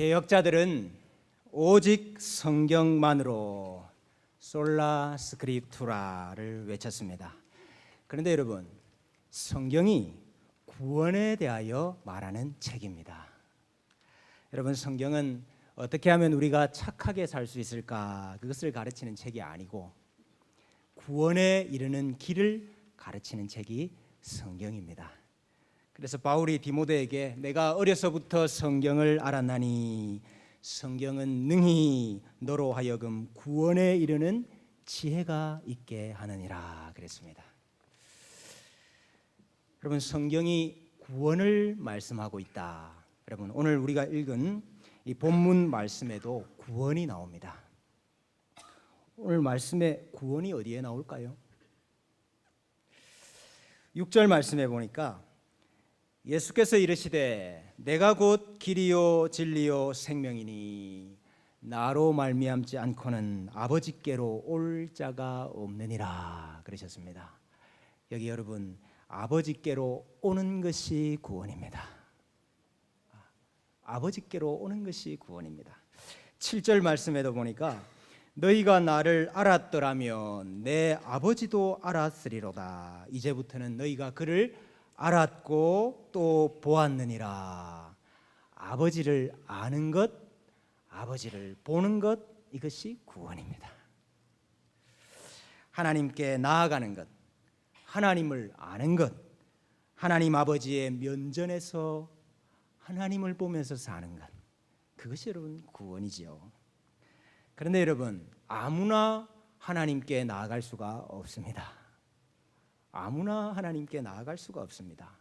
개혁자들은 오직 성경만으로 솔라 스크립투라를 외쳤습니다. 그런데 여러분, 성경이 구원에 대하여 말하는 책입니다. 여러분, 성경은 어떻게 하면 우리가 착하게 살 수 있을까, 그것을 가르치는 책이 아니고 구원에 이르는 길을 가르치는 책이 성경입니다. 그래서 바울이 디모데에게 내가 어려서부터 성경을 알았나니 성경은 능히 너로 하여금 구원에 이르는 지혜가 있게 하느니라 그랬습니다. 여러분, 성경이 구원을 말씀하고 있다. 여러분, 오늘 우리가 읽은 이 본문 말씀에도 구원이 나옵니다. 오늘 말씀에 구원이 어디에 나올까요? 6절 말씀에 보니까 예수께서 이르시되 내가 곧 길이요 진리요 생명이니 나로 말미암지 않고는 아버지께로 올 자가 없느니라 그러셨습니다. 여기 여러분, 아버지께로 오는 것이 구원입니다. 아버지께로 오는 것이 구원입니다. 7절 말씀에도 보니까 너희가 나를 알았더라면 내 아버지도 알았으리로다. 이제부터는 너희가 그를 알았고 또 보았느니라. 아버지를 아는 것, 아버지를 보는 것, 이것이 구원입니다. 하나님께 나아가는 것, 하나님을 아는 것, 하나님 아버지의 면전에서 하나님을 보면서 사는 것, 그것이 여러분 구원이지요. 그런데 여러분, 아무나 하나님께 나아갈 수가 없습니다. 아무나 하나님께 나아갈 수가 없습니다.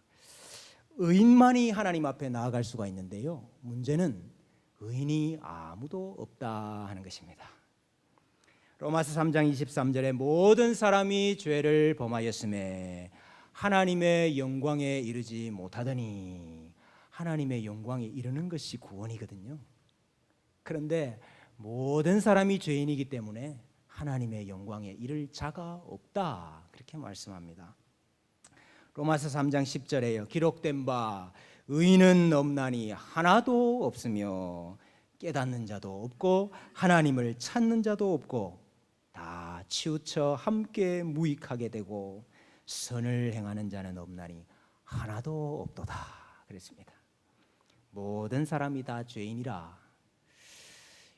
의인만이 하나님 앞에 나아갈 수가 있는데요, 문제는 의인이 아무도 없다 하는 것입니다. 로마서 3장 23절에 모든 사람이 죄를 범하였음에 하나님의 영광에 이르지 못하더니, 하나님의 영광에 이르는 것이 구원이거든요. 그런데 모든 사람이 죄인이기 때문에 하나님의 영광에 이를 자가 없다, 그렇게 말씀합니다. 로마서 3장 10절에요. 기록된 바 의인은 없나니 하나도 없으며 깨닫는 자도 없고 하나님을 찾는 자도 없고 다 치우쳐 함께 무익하게 되고 선을 행하는 자는 없나니 하나도 없도다 그랬습니다. 모든 사람이 다 죄인이라.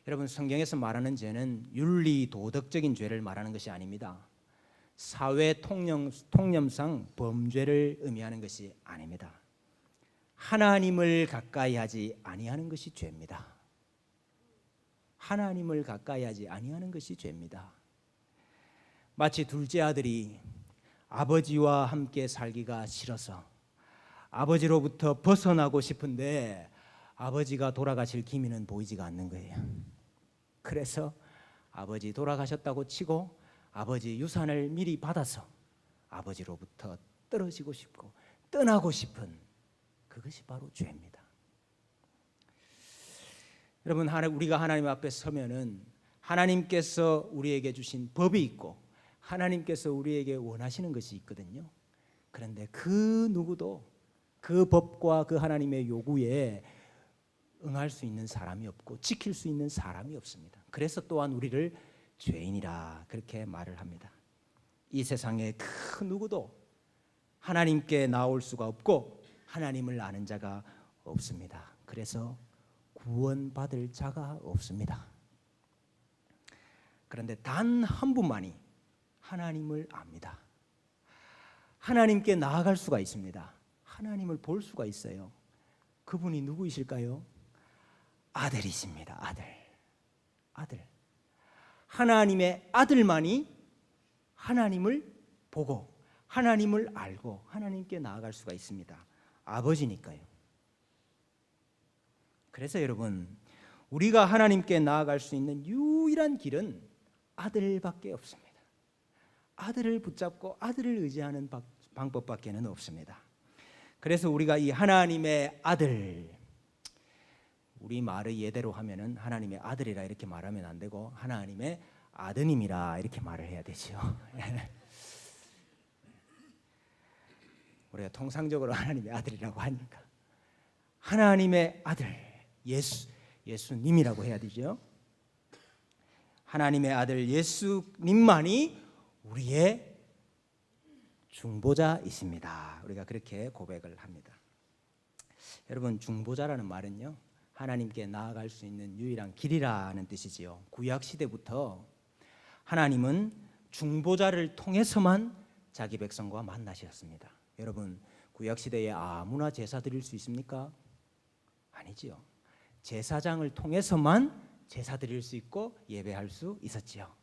여러분, 성경에서 말하는 죄는 윤리 도덕적인 죄를 말하는 것이 아닙니다. 사회 통념상 범죄를 의미하는 것이 아닙니다. 하나님을 가까이 하지 아니하는 것이 죄입니다. 하나님을 가까이 하지 아니하는 것이 죄입니다. 마치 둘째 아들이 아버지와 함께 살기가 싫어서 아버지로부터 벗어나고 싶은데 아버지가 돌아가실 기미는 보이지가 않는 거예요. 그래서 아버지 돌아가셨다고 치고 아버지 유산을 미리 받아서 아버지로부터 떨어지고 싶고 떠나고 싶은, 그것이 바로 죄입니다. 여러분, 우리가 하나님 앞에 서면은 하나님께서 우리에게 주신 법이 있고 하나님께서 우리에게 원하시는 것이 있거든요. 그런데 그 누구도 그 법과 그 하나님의 요구에 응할 수 있는 사람이 없고 지킬 수 있는 사람이 없습니다. 그래서 또한 우리를 죄인이라 그렇게 말을 합니다. 이 세상에 그 누구도 하나님께 나올 수가 없고 하나님을 아는 자가 없습니다. 그래서 구원받을 자가 없습니다. 그런데 단 한 분만이 하나님을 압니다. 하나님께 나아갈 수가 있습니다. 하나님을 볼 수가 있어요. 그분이 누구이실까요? 아들이십니다. 아들. 하나님의 아들만이 하나님을 보고 하나님을 알고 하나님께 나아갈 수가 있습니다. 아버지니까요. 그래서 여러분, 우리가 하나님께 나아갈 수 있는 유일한 길은 아들밖에 없습니다. 아들을 붙잡고 아들을 의지하는 방법밖에는 없습니다. 그래서 우리가 이 하나님의 아들, 우리 말의 예대로 하면은 하나님의 아들이라 이렇게 말하면 안 되고 하나님의 아드님이라 이렇게 말을 해야 되죠. 우리가 통상적으로 하나님의 아들이라고 하니까 하나님의 아들 예수, 예수님이라고 해야 되죠. 하나님의 아들 예수님만이 우리의 중보자이십니다. 우리가 그렇게 고백을 합니다. 여러분, 중보자라는 말은요, 하나님께 나아갈 수 있는 유일한 길이라는 뜻이지요. 구약 시대부터 하나님은 중보자를 통해서만 자기 백성과 만나셨습니다. 여러분, 구약 시대에 아무나 제사 드릴 수 있습니까? 아니지요. 제사장을 통해서만 제사 드릴 수 있고 예배할 수 있었지요.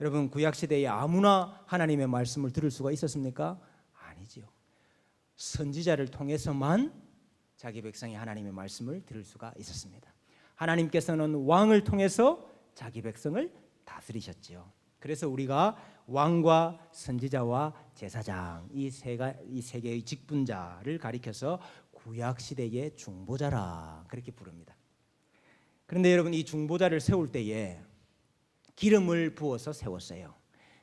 여러분, 구약 시대에 아무나 하나님의 말씀을 들을 수가 있었습니까? 아니지요. 선지자를 통해서만 자기 백성이 하나님의 말씀을 들을 수가 있었습니다. 하나님께서는 왕을 통해서 자기 백성을 다스리셨지요. 그래서 우리가 왕과 선지자와 제사장 이 세 개의 직분자를 가리켜서 구약 시대의 중보자라 그렇게 부릅니다. 그런데 여러분, 이 중보자를 세울 때에 기름을 부어서 세웠어요.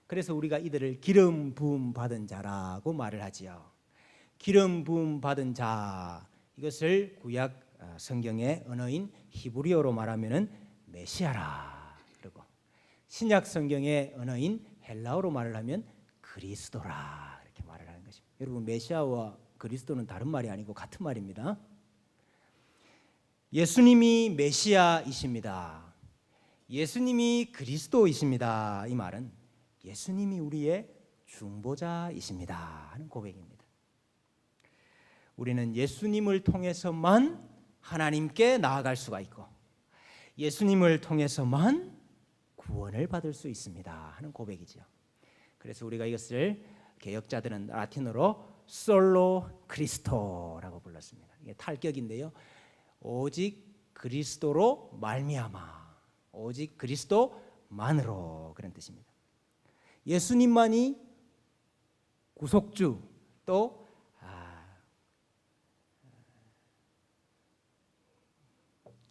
그래서 우리가 이들을 기름 부음 받은 자라고 말을 하지요. 기름 부음 받은 자, 이것을 구약 성경의 언어인 히브리어로 말하면은 메시아라 그러고, 신약 성경의 언어인 헬라어로 말을 하면 그리스도라 이렇게 말을 하는 것입니다. 여러분, 메시아와 그리스도는 다른 말이 아니고 같은 말입니다. 예수님이 메시아이십니다. 예수님이 그리스도이십니다. 이 말은 예수님이 우리의 중보자이십니다 하는 고백입니다. 우리는 예수님을 통해서만 하나님께 나아갈 수가 있고 예수님을 통해서만 구원을 받을 수 있습니다 하는 고백이죠. 그래서 우리가 이것을 개혁자들은 라틴어로 솔로 크리스토라고 불렀습니다. 이게 탈격인데요. 오직 그리스도로 말미암아, 오직 그리스도만으로, 그런 뜻입니다. 예수님만이 구속주 또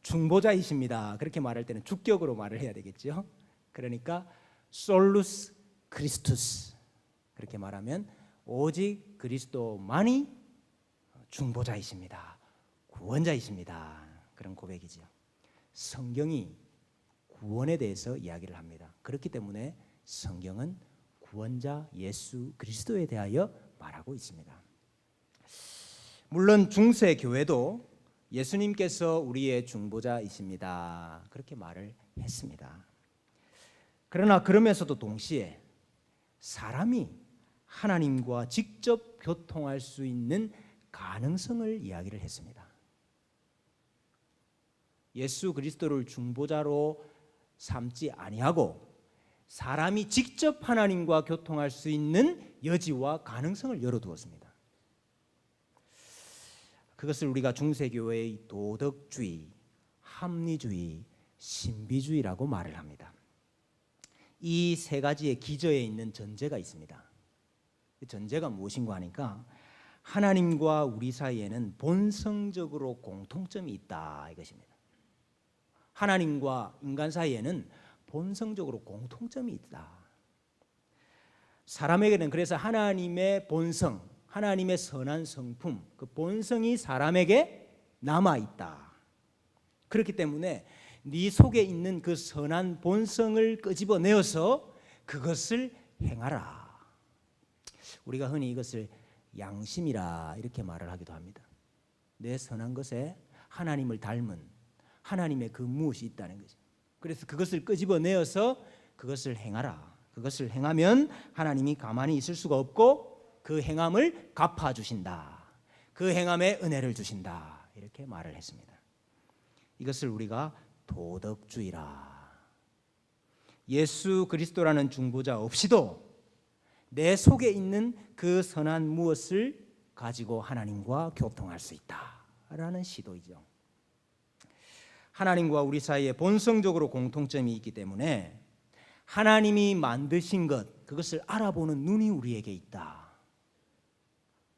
중보자이십니다. 그렇게 말할 때는 주격으로 말을 해야 되겠죠. 그러니까 솔루스 크리스투스, 그렇게 말하면 오직 그리스도만이 중보자이십니다, 구원자이십니다, 그런 고백이죠. 성경이 구원에 대해서 이야기를 합니다. 그렇기 때문에 성경은 구원자 예수 그리스도에 대하여 말하고 있습니다. 물론 중세 교회도 예수님께서 우리의 중보자이십니다 그렇게 말을 했습니다. 그러나 그러면서도 동시에 사람이 하나님과 직접 교통할 수 있는 가능성을 이야기를 했습니다. 예수 그리스도를 중보자로 삼지 아니하고 사람이 직접 하나님과 교통할 수 있는 여지와 가능성을 열어두었습니다. 그것을 우리가 중세교회의 도덕주의, 합리주의, 신비주의라고 말을 합니다. 이 세 가지의 기저에 있는 전제가 있습니다. 전제가 무엇인가 하니까 하나님과 우리 사이에는 본성적으로 공통점이 있다 이것입니다. 하나님과 인간 사이에는 본성적으로 공통점이 있다. 사람에게는 그래서 하나님의 본성, 하나님의 선한 성품, 그 본성이 사람에게 남아있다. 그렇기 때문에 네 속에 있는 그 선한 본성을 끄집어내어서 그것을 행하라. 우리가 흔히 이것을 양심이라 이렇게 말을 하기도 합니다. 내 선한 것에 하나님을 닮은 하나님의 그 무엇이 있다는 거죠. 그래서 그것을 끄집어내어서 그것을 행하라. 그것을 행하면 하나님이 가만히 있을 수가 없고 그 행함을 갚아주신다. 그 행함에 은혜를 주신다. 이렇게 말을 했습니다. 이것을 우리가 도덕주의라. 예수 그리스도라는 중보자 없이도 내 속에 있는 그 선한 무엇을 가지고 하나님과 교통할 수 있다라는 시도이죠. 하나님과 우리 사이에 본성적으로 공통점이 있기 때문에 하나님이 만드신 것, 그것을 알아보는 눈이 우리에게 있다.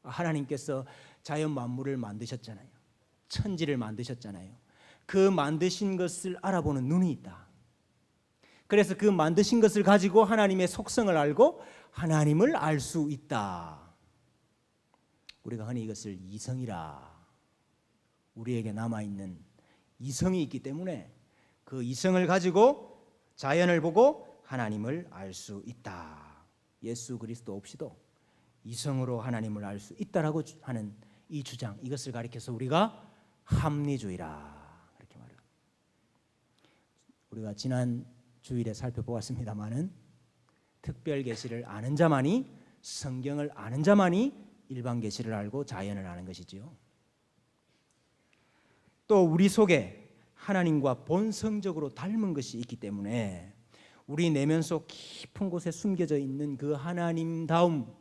하나님께서 자연 만물을 만드셨잖아요. 천지를 만드셨잖아요. 그 만드신 것을 알아보는 눈이 있다. 그래서 그 만드신 것을 가지고 하나님의 속성을 알고 하나님을 알 수 있다. 우리가 흔히 이것을 이성이라, 우리에게 남아있는 이성이 있기 때문에 그 이성을 가지고 자연을 보고 하나님을 알 수 있다. 예수 그리스도 없이도 이성으로 하나님을 알 수 있다라고 하는 이 주장, 이것을 가리켜서 우리가 합리주의라 그렇게 말합니다. 우리가 지난 주일에 살펴보았습니다마는 특별 계시를 아는 자만이, 성경을 아는 자만이 일반 계시를 알고 자연을 아는 것이지요. 또 우리 속에 하나님과 본성적으로 닮은 것이 있기 때문에 우리 내면 속 깊은 곳에 숨겨져 있는 그 하나님다움,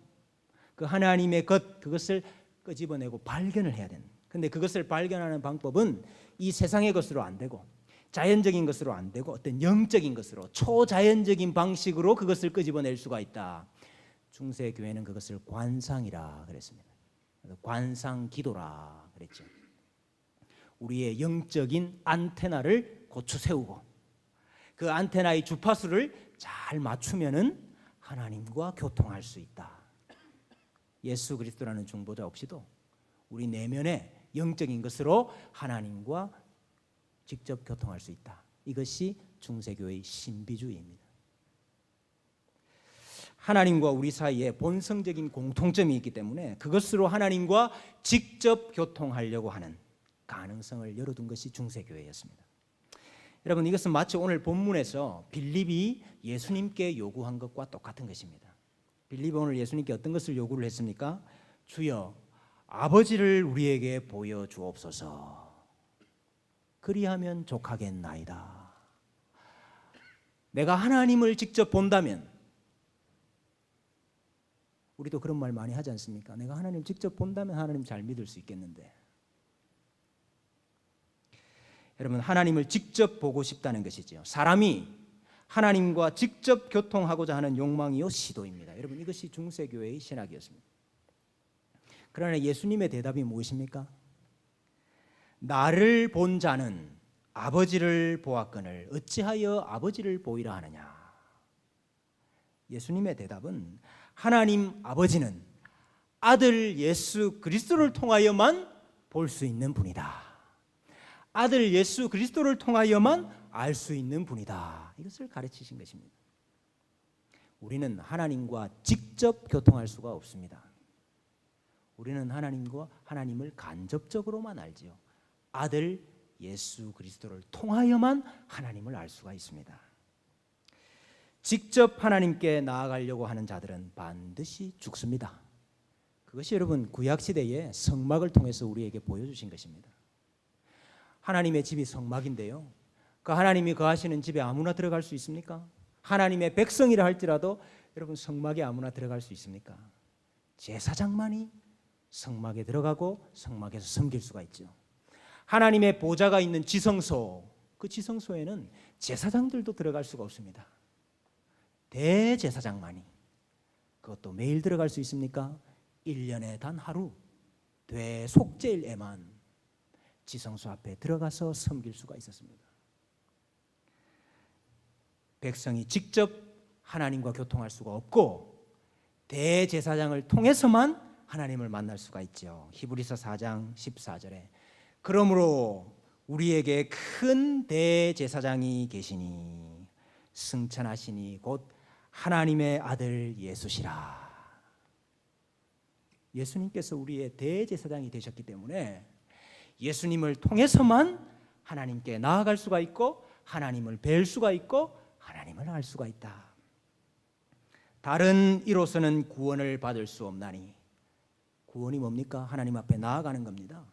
그 하나님의 그것을 끄집어내고 발견을 해야 되는. 근데 그것을 발견하는 방법은 이 세상의 것으로 안 되고 자연적인 것으로 안 되고 어떤 영적인 것으로, 초자연적인 방식으로 그것을 끄집어낼 수가 있다. 중세 교회는 그것을 관상이라 그랬습니다. 관상 기도라 그랬죠. 우리의 영적인 안테나를 고쳐 세우고 그 안테나의 주파수를 잘 맞추면은 하나님과 교통할 수 있다. 예수 그리스도라는 중보자 없이도 우리 내면의 영적인 것으로 하나님과 직접 교통할 수 있다. 이것이 중세교회의 신비주의입니다. 하나님과 우리 사이에 본성적인 공통점이 있기 때문에 그것으로 하나님과 직접 교통하려고 하는 가능성을 열어둔 것이 중세교회였습니다. 여러분, 이것은 마치 오늘 본문에서 빌립이 예수님께 요구한 것과 똑같은 것입니다. 빌립이 오늘 예수님께 어떤 것을 요구를 했습니까? 주여, 아버지를 우리에게 보여주옵소서. 그리하면 족하겠나이다. 내가 하나님을 직접 본다면, 우리도 그런 말 많이 하지 않습니까? 내가 하나님 직접 본다면 하나님 잘 믿을 수 있겠는데. 여러분, 하나님을 직접 보고 싶다는 것이지요. 사람이 하나님과 직접 교통하고자 하는 욕망이요 시도입니다. 여러분, 이것이 중세교회의 신학이었습니다. 그러나 예수님의 대답이 무엇입니까? 나를 본 자는 아버지를 보았거늘 어찌하여 아버지를 보이라 하느냐. 예수님의 대답은 하나님 아버지는 아들 예수 그리스도를 통하여만 볼 수 있는 분이다. 아들 예수 그리스도를 통하여만 알 수 있는 분이다. 이것을 가르치신 것입니다. 우리는 하나님과 직접 교통할 수가 없습니다. 우리는 하나님을 간접적으로만 알지요. 아들 예수 그리스도를 통하여만 하나님을 알 수가 있습니다. 직접 하나님께 나아가려고 하는 자들은 반드시 죽습니다. 그것이 여러분 구약시대의 성막을 통해서 우리에게 보여주신 것입니다. 하나님의 집이 성막인데요, 그 하나님이 거하시는 집에 아무나 들어갈 수 있습니까? 하나님의 백성이라 할지라도 여러분 성막에 아무나 들어갈 수 있습니까? 제사장만이 성막에 들어가고 성막에서 섬길 수가 있죠. 하나님의 보좌가 있는 지성소, 그 지성소에는 제사장들도 들어갈 수가 없습니다. 대제사장만이, 그것도 매일 들어갈 수 있습니까? 1년에 단 하루 대속죄일에만 지성소 앞에 들어가서 섬길 수가 있었습니다. 백성이 직접 하나님과 교통할 수가 없고 대제사장을 통해서만 하나님을 만날 수가 있죠. 히브리서 4장 14절에 그러므로 우리에게 큰 대제사장이 계시니 승천하시니 곧 하나님의 아들 예수시라. 예수님께서 우리의 대제사장이 되셨기 때문에 예수님을 통해서만 하나님께 나아갈 수가 있고 하나님을 뵐 수가 있고 하나님을 알 수가 있다. 다른 이로서는 구원을 받을 수 없나니, 구원이 뭡니까? 하나님 앞에 나아가는 겁니다.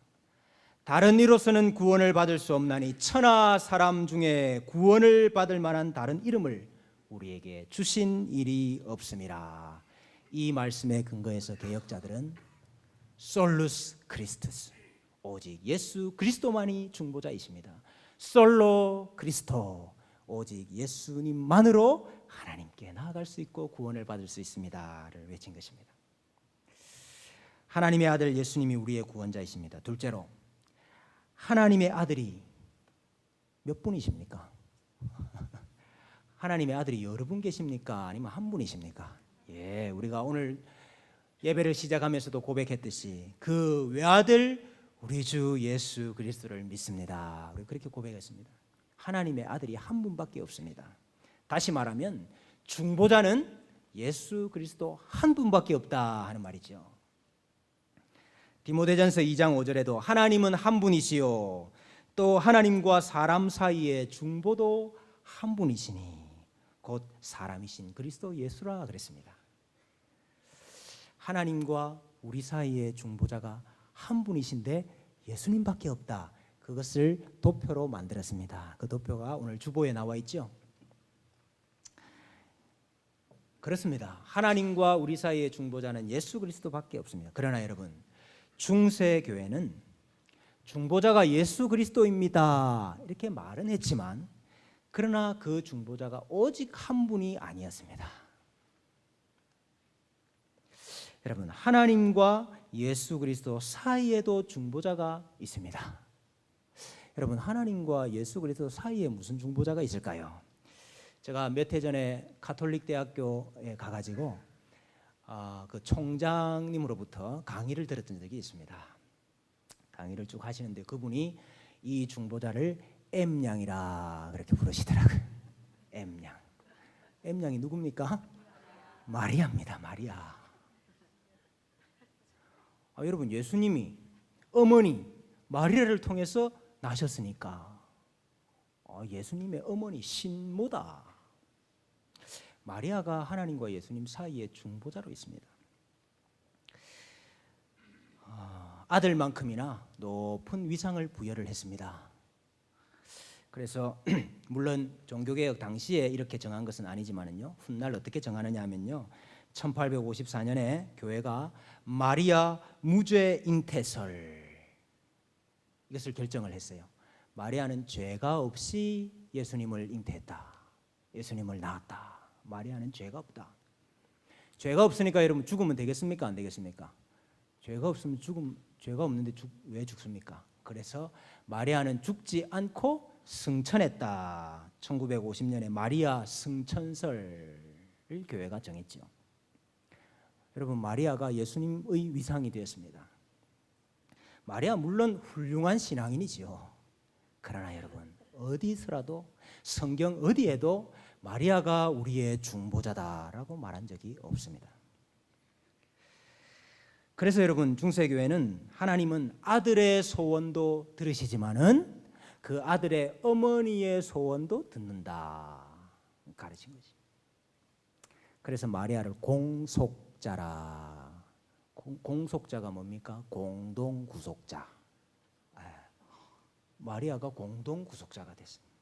다른 이로서는 구원을 받을 수 없나니 천하 사람 중에 구원을 받을 만한 다른 이름을 우리에게 주신 일이 없음이라. 이 말씀에 근거해서 개혁자들은 솔루스 크리스투스, 오직 예수 그리스도만이 중보자이십니다. 솔로 크리스토, 오직 예수님만으로 하나님께 나아갈 수 있고 구원을 받을 수 있습니다를 외친 것입니다. 하나님의 아들 예수님이 우리의 구원자이십니다. 둘째로, 하나님의 아들이 몇 분이십니까? 하나님의 아들이 여러 분 계십니까? 아니면 한 분이십니까? 우리가 오늘 예배를 시작하면서도 고백했듯이 그 외아들 우리 주 예수 그리스도를 믿습니다. 우리 그렇게 고백했습니다. 하나님의 아들이 한 분밖에 없습니다. 다시 말하면 중보자는 예수 그리스도 한 분밖에 없다 하는 말이죠. 디모데전서 2장 5절에도 하나님은 한 분이시요 또 하나님과 사람 사이의 중보도 한 분이시니 곧 사람이신 그리스도 예수라 그랬습니다. 하나님과 우리 사이의 중보자가 한 분이신데 예수님밖에 없다. 그것을 도표로 만들었습니다. 그 도표가 오늘 주보에 나와 있죠. 그렇습니다. 하나님과 우리 사이의 중보자는 예수 그리스도밖에 없습니다. 그러나 여러분, 중세교회는 중보자가 예수 그리스도입니다. 이렇게 말은 했지만 그러나 그 중보자가 오직 한 분이 아니었습니다. 여러분, 하나님과 예수 그리스도 사이에도 중보자가 있습니다. 여러분, 하나님과 예수 그리스도 사이에 무슨 중보자가 있을까요? 제가 몇 해 전에 가톨릭 대학교에 가가지고 그 총장님으로부터 강의를 들었던 적이 있습니다. 강의를 쭉 하시는데 그분이 이 중보자를 M양이라 그렇게 부르시더라고요. M양. M양이 누굽니까? 마리아입니다. 마리아. 여러분, 예수님이 어머니 마리아를 통해서 나셨으니까 예수님의 어머니 신모다. 마리아가 하나님과 예수님 사이의 중보자로 있습니다. 아들만큼이나 높은 위상을 부여를 했습니다. 그래서 물론 종교개혁 당시에 이렇게 정한 것은 아니지만은요, 훗날 어떻게 정하느냐 하면요, 1854년에 교회가 마리아 무죄 잉태설 이것을 결정을 했어요. 마리아는 죄가 없이 예수님을 잉태했다. 예수님을 낳았다. 마리아는 죄가 없다. 죄가 없으니까 여러분 죽으면 되겠습니까? 안 되겠습니까? 죄가 없으면 죄가 없는데 왜 죽습니까? 그래서 마리아는 죽지 않고 승천했다. 1950년에 마리아 승천설을 교회가 정했죠. 여러분, 마리아가 예수님의 위상이 되었습니다. 마리아 물론 훌륭한 신앙인이지요. 그러나 여러분, 어디서라도 성경 어디에도 마리아가 우리의 중보자다라고 말한 적이 없습니다. 그래서 여러분, 중세교회는 하나님은 아들의 소원도 들으시지만은 그 아들의 어머니의 소원도 듣는다 가르친 거지. 그래서 마리아를 공속자라. 공속자가 뭡니까? 공동구속자. 마리아가 공동구속자가 됐습니다.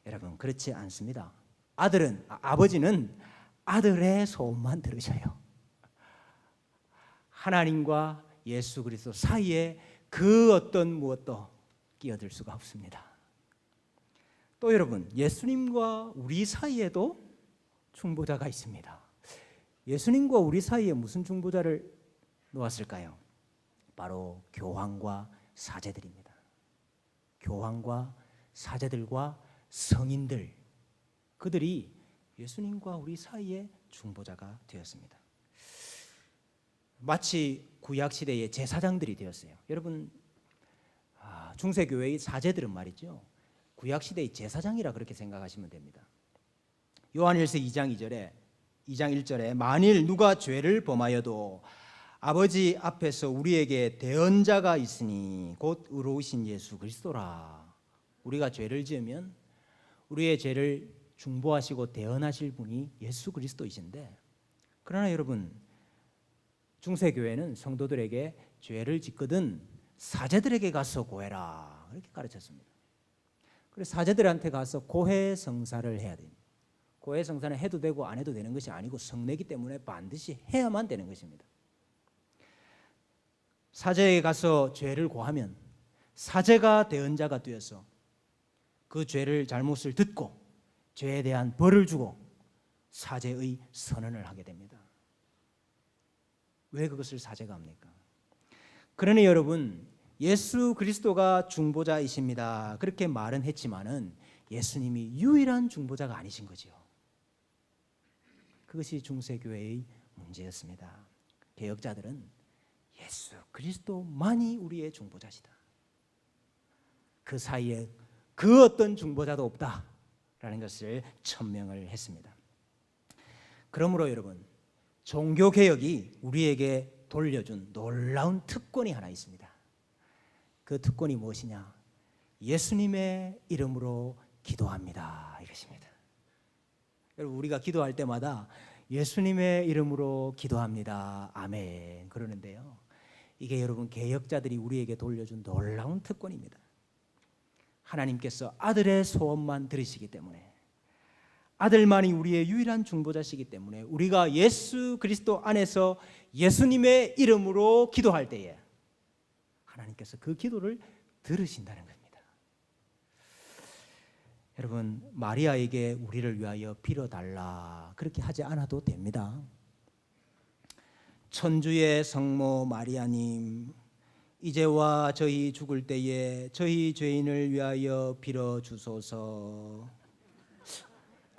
여러분, 그렇지 않습니다. 아버지는 아들의 소원만 들으셔요. 하나님과 예수 그리스도 사이에 그 어떤 무엇도 끼어들 수가 없습니다. 또 여러분, 예수님과 우리 사이에도 중보자가 있습니다. 예수님과 우리 사이에 무슨 중보자를 놓았을까요? 바로 교황과 사제들입니다. 교황과 사제들과 성인들, 그들이 예수님과 우리 사이에 중보자가 되었습니다. 마치 구약시대의 제사장들이 되었어요. 여러분, 중세교회의 사제들은 말이죠, 구약시대의 제사장이라 그렇게 생각하시면 됩니다. 요한일서 2장 1절에 만일 누가 죄를 범하여도 아버지 앞에서 우리에게 대언자가 있으니 곧 의로우신 예수 그리스도라. 우리가 죄를 지으면 우리의 죄를 중보하시고 대언하실 분이 예수 그리스도이신데, 그러나 여러분, 중세교회는 성도들에게 죄를 짓거든 사제들에게 가서 고해라 이렇게 가르쳤습니다. 그래서 사제들한테 가서 고해성사를 해야 됩니다. 고해성사는 해도 되고 안 해도 되는 것이 아니고 성내기 때문에 반드시 해야만 되는 것입니다. 사제에게 가서 죄를 고하면 사제가 대언자가 되어서 그 죄를 잘못을 듣고 죄에 대한 벌을 주고 사제의 선언을 하게 됩니다. 왜 그것을 사제가 합니까? 그러니 여러분, 예수 그리스도가 중보자이십니다 그렇게 말은 했지만은 예수님이 유일한 중보자가 아니신 거죠. 그것이 중세교회의 문제였습니다. 개혁자들은 예수 그리스도만이 우리의 중보자시다. 그 사이에 그 어떤 중보자도 없다라는 것을 천명을 했습니다. 그러므로 여러분, 종교개혁이 우리에게 돌려준 놀라운 특권이 하나 있습니다. 그 특권이 무엇이냐? 예수님의 이름으로 기도합니다, 이것입니다. 여러분, 우리가 기도할 때마다 예수님의 이름으로 기도합니다, 아멘 그러는데요, 이게 여러분 개혁자들이 우리에게 돌려준 놀라운 특권입니다. 하나님께서 아들의 소원만 들으시기 때문에, 아들만이 우리의 유일한 중보자시기 때문에 우리가 예수 그리스도 안에서 예수님의 이름으로 기도할 때에 하나님께서 그 기도를 들으신다는 겁니다. 여러분, 마리아에게 우리를 위하여 빌어달라 그렇게 하지 않아도 됩니다. 천주의 성모 마리아님, 이제와 저희 죽을 때에 저희 죄인을 위하여 빌어주소서.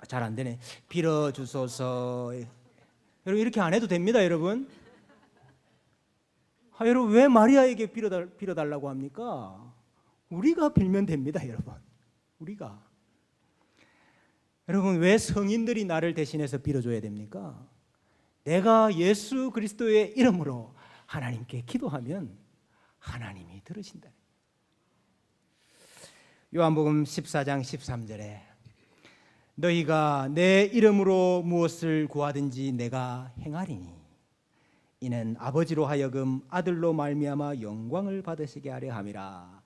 잘 안 되네. 빌어주소서. 여러분, 이렇게 안 해도 됩니다, 여러분. 여러분, 왜 마리아에게 빌어달라고 합니까? 우리가 빌면 됩니다, 여러분. 우리가. 여러분, 왜 성인들이 나를 대신해서 빌어줘야 됩니까? 내가 예수 그리스도의 이름으로 하나님께 기도하면 하나님이 들으신다. 요한복음 14장 13절에 너희가 내 이름으로 무엇을 구하든지 내가 행하리니 이는 아버지로 하여금 아들로 말미암아 영광을 받으시게 하려 함이라.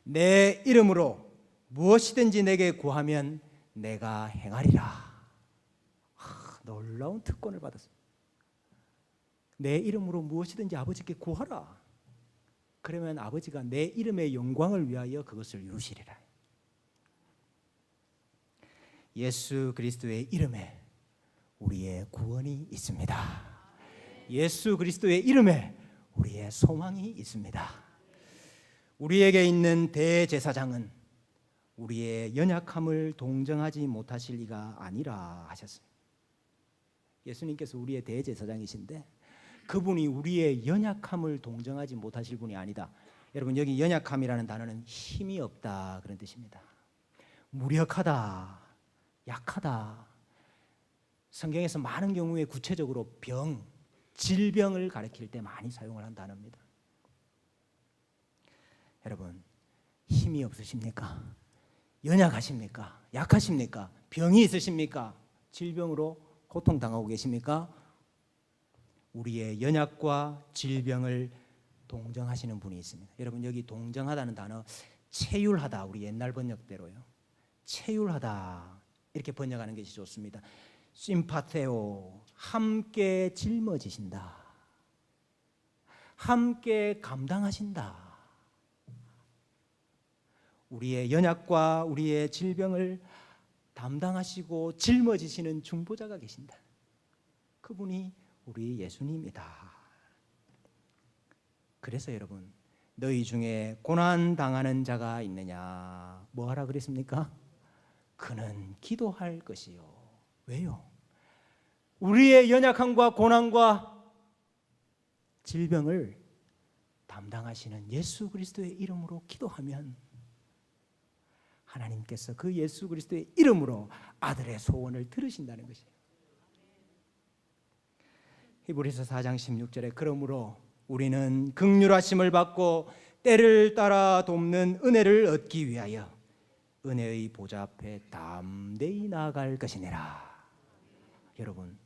내 이름으로 무엇이든지 내게 구하면 내가 행하리라. 놀라운 특권을 받았습니다. 내 이름으로 무엇이든지 아버지께 구하라. 그러면 아버지가 내 이름의 영광을 위하여 그것을 이루시리라. 예수 그리스도의 이름에 우리의 구원이 있습니다. 예수 그리스도의 이름에 우리의 소망이 있습니다. 우리에게 있는 대제사장은 우리의 연약함을 동정하지 못하실 리가 아니라 하셨습니다. 예수님께서 우리의 대제사장이신데 그분이 우리의 연약함을 동정하지 못하실 분이 아니다. 여러분, 여기 연약함이라는 단어는 힘이 없다 그런 뜻입니다. 무력하다, 약하다. 성경에서 많은 경우에 구체적으로 병, 질병을 가리킬 때 많이 사용을 한 단어입니다. 여러분, 힘이 없으십니까? 연약하십니까? 약하십니까? 병이 있으십니까? 질병으로 고통당하고 계십니까? 우리의 연약과 질병을 동정하시는 분이 있습니다. 여러분, 여기 동정하다는 단어 체휼하다, 우리 옛날 번역대로요. 체휼하다 이렇게 번역하는 것이 좋습니다. 심파테오, 함께 짊어지신다, 함께 감당하신다. 우리의 연약과 우리의 질병을 담당하시고 짊어지시는 중보자가 계신다. 그분이 우리 예수님이다. 그래서 여러분, 너희 중에 고난 당하는 자가 있느냐, 뭐 하라 그랬습니까? 그는 기도할 것이요. 왜요? 우리의 연약함과 고난과 질병을 담당하시는 예수 그리스도의 이름으로 기도하면 하나님께서 그 예수 그리스도의 이름으로 아들의 소원을 들으신다는 것이에요. 히브리서 4장 16절에 그러므로 우리는 긍휼하심을 받고 때를 따라 돕는 은혜를 얻기 위하여 은혜의 보좌 앞에 담대히 나아갈 것이니라. 여러분,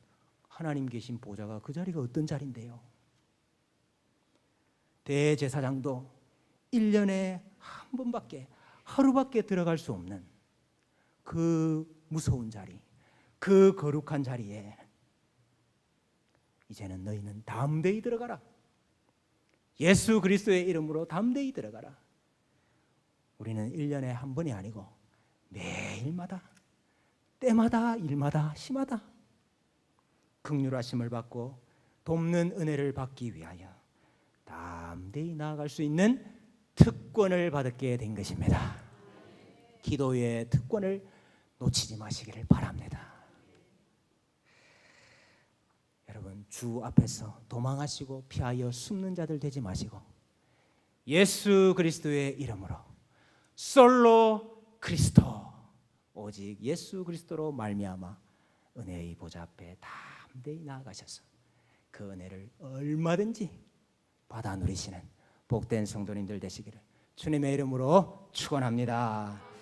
하나님 계신 보좌가 그 자리가 어떤 자리인데요? 대제사장도 1년에 한 번밖에, 하루밖에 들어갈 수 없는 그 무서운 자리, 그 거룩한 자리에 이제는 너희는 담대히 들어가라. 예수 그리스도의 이름으로 담대히 들어가라. 우리는 1년에 한 번이 아니고 매일마다, 때마다, 일마다, 시마다 긍휼하심을 받고 돕는 은혜를 받기 위하여 담대히 나아갈 수 있는 특권을 받게 된 것입니다. 기도의 특권을 놓치지 마시기를 바랍니다. 여러분, 주 앞에서 도망하시고 피하여 숨는 자들 되지 마시고 예수 그리스도의 이름으로 솔로 그리스도 오직 예수 그리스도로 말미암아 은혜의 보좌 앞에 담대히 나아가셔서 그 은혜를 얼마든지 받아 누리시는 복된 성도님들 되시기를 주님의 이름으로 축원합니다.